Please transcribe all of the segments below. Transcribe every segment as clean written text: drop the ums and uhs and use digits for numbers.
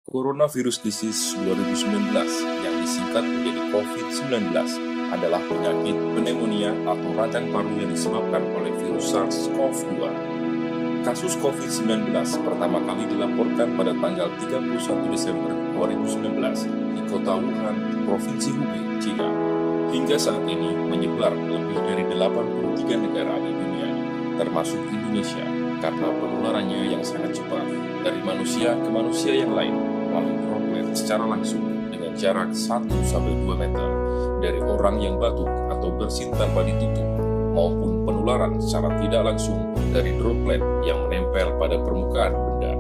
Coronavirus Disease 2019 yang disingkat menjadi COVID-19 adalah penyakit pneumonia atau radang paru yang disebabkan oleh virus SARS-CoV-2. Kasus COVID-19 pertama kali dilaporkan pada tanggal 31 Desember 2019 di kota Wuhan, Provinsi Hubei, China. Hingga saat ini menyebar lebih dari 83 negara di dunia, termasuk Indonesia, karena penularannya yang sangat cepat dari manusia ke manusia yang lain melalui droplet secara langsung dengan jarak 1-2 meter dari orang yang batuk atau bersin tanpa ditutup, maupun penularan secara tidak langsung dari droplet yang menempel pada permukaan benda.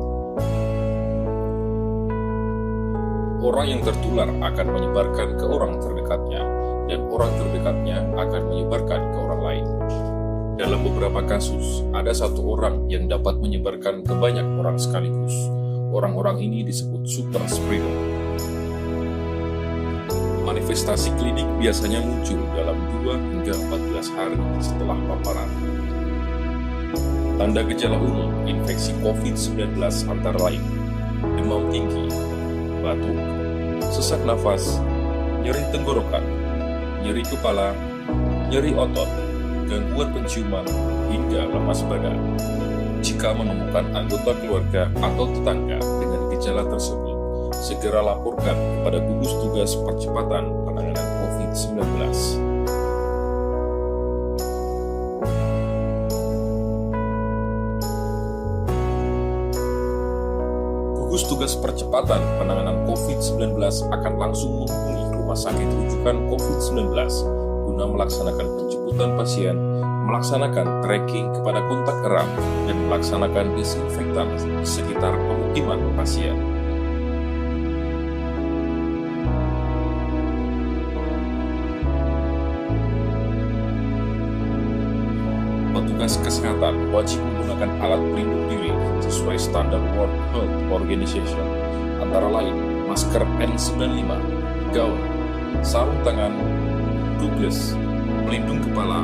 Orang yang tertular akan menyebarkan ke orang terdekatnya, dan orang terdekatnya akan menyebarkan ke orang lain. Dalam beberapa kasus, ada satu orang yang dapat menyebarkan ke banyak orang sekaligus. Orang-orang ini disebut super spreader. Manifestasi klinik biasanya muncul dalam 2 hingga 14 hari setelah paparan. Tanda gejala umum infeksi COVID-19 antara lain demam tinggi, batuk, sesak nafas, nyeri tenggorokan, nyeri kepala, nyeri otot, gangguan penciuman, hingga lemas badan. Jika menemukan anggota keluarga atau tetangga dengan gejala tersebut, segera laporkan kepada gugus tugas percepatan penanganan COVID-19. Gugus tugas percepatan penanganan COVID-19 akan langsung menghubungi rumah sakit rujukan COVID-19 guna melaksanakan penjemputan pasien, melaksanakan tracking kepada kontak erat, dan melaksanakan disinfektan di sekitar pemukiman pasien. Petugas kesehatan wajib menggunakan alat pelindung diri sesuai standar World Health Organization, antara lain masker N95, gaun, sarung tangan, douglas, pelindung kepala,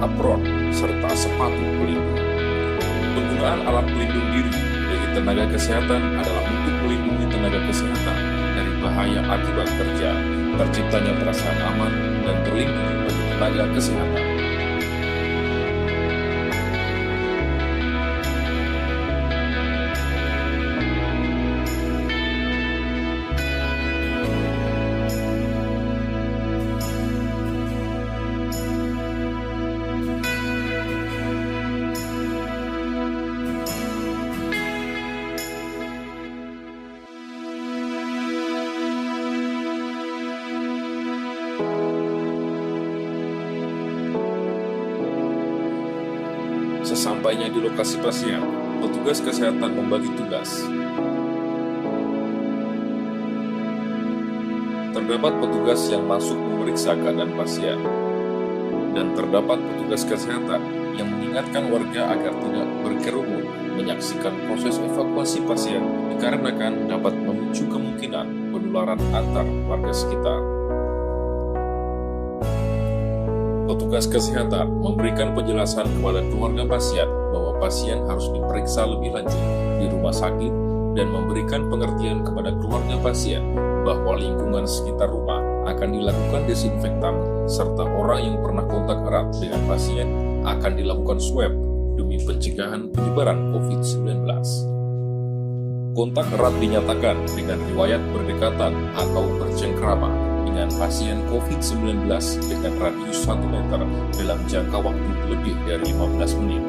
apron, serta sepatu pelindung. Penggunaan alat pelindung diri bagi tenaga kesehatan adalah untuk melindungi tenaga kesehatan dari bahaya akibat kerja, terciptanya perasaan aman, dan terlindungi bagi tenaga kesehatan. Sesampainya di lokasi pasien, petugas kesehatan membagi tugas. Terdapat petugas yang masuk memeriksa keadaan pasien, dan terdapat petugas kesehatan yang mengingatkan warga agar tidak berkerumun menyaksikan proses evakuasi pasien dikarenakan dapat memicu kemungkinan penularan antar warga sekitar. Petugas kesehatan memberikan penjelasan kepada keluarga pasien bahwa pasien harus diperiksa lebih lanjut di rumah sakit dan memberikan pengertian kepada keluarga pasien bahwa lingkungan sekitar rumah akan dilakukan desinfektan serta orang yang pernah kontak erat dengan pasien akan dilakukan swab demi pencegahan penyebaran COVID-19. Kontak erat dinyatakan dengan riwayat berdekatan atau bercengkrama dengan pasien COVID-19 dengan radius 1 meter dalam jangka waktu lebih dari 15 menit.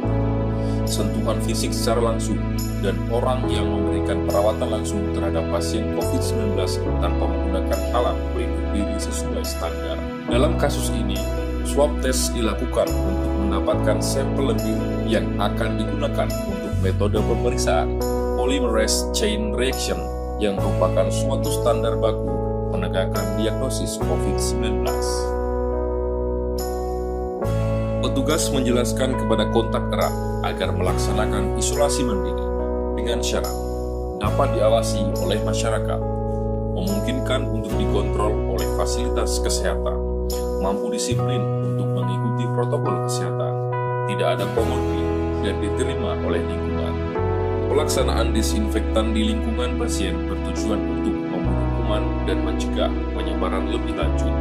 Sentuhan fisik secara langsung dan orang yang memberikan perawatan langsung terhadap pasien COVID-19 tanpa menggunakan alat pelindung diri sesuai standar. Dalam kasus ini, swab test dilakukan untuk mendapatkan sampel lebih yang akan digunakan untuk metode pemeriksaan polymerase chain reaction yang merupakan suatu standar baku menegakkan diagnosis COVID-19. Petugas menjelaskan kepada kontak erat agar melaksanakan isolasi mandiri dengan syarat dapat diawasi oleh masyarakat, memungkinkan untuk dikontrol oleh fasilitas kesehatan, mampu disiplin untuk mengikuti protokol kesehatan, tidak ada komorbid, dan diterima oleh lingkungan. Pelaksanaan disinfektan di lingkungan pasien bertujuan untuk membunuh kuman dan mencegah penyebaran lebih lanjut.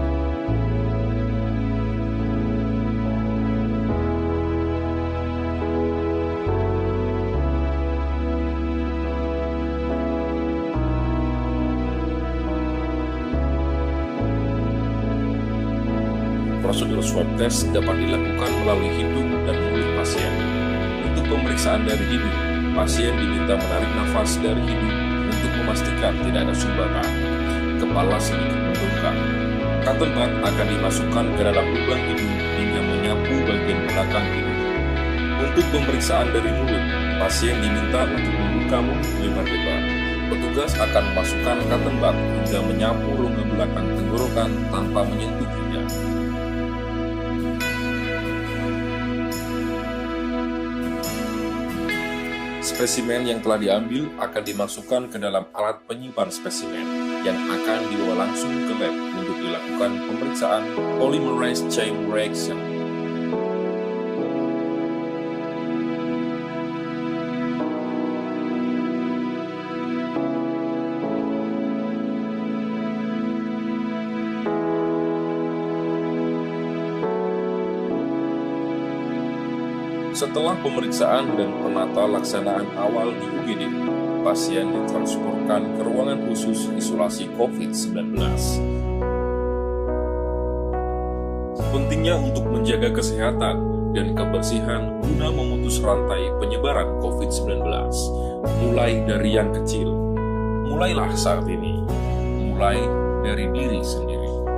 Prosedur swab test dapat dilakukan melalui hidung dan mulut pasien. Untuk pemeriksaan dari hidung, pasien diminta menarik nafas dari hidung untuk memastikan tidak ada sumbatan. Kepala sedikit membengkak. Cotton bud akan dimasukkan ke dalam lubang hidung hingga menyapu bagian belakang hidung. Untuk pemeriksaan dari mulut, pasien diminta untuk membuka mulut lebar-lebar. Petugas akan memasukkan cotton bud hingga menyapu rongga belakang tenggorokan tanpa menyentuh lidah. Spesimen yang telah diambil akan dimasukkan ke dalam alat penyimpan spesimen yang akan dibawa langsung ke lab untuk dilakukan pemeriksaan polymerase chain reaction. Setelah pemeriksaan dan penata laksanaan awal di UGD, pasien ditransferkan ke ruangan khusus isolasi COVID-19. Pentingnya untuk menjaga kesehatan dan kebersihan guna memutus rantai penyebaran COVID-19, mulai dari yang kecil. Mulailah saat ini, mulai dari diri sendiri.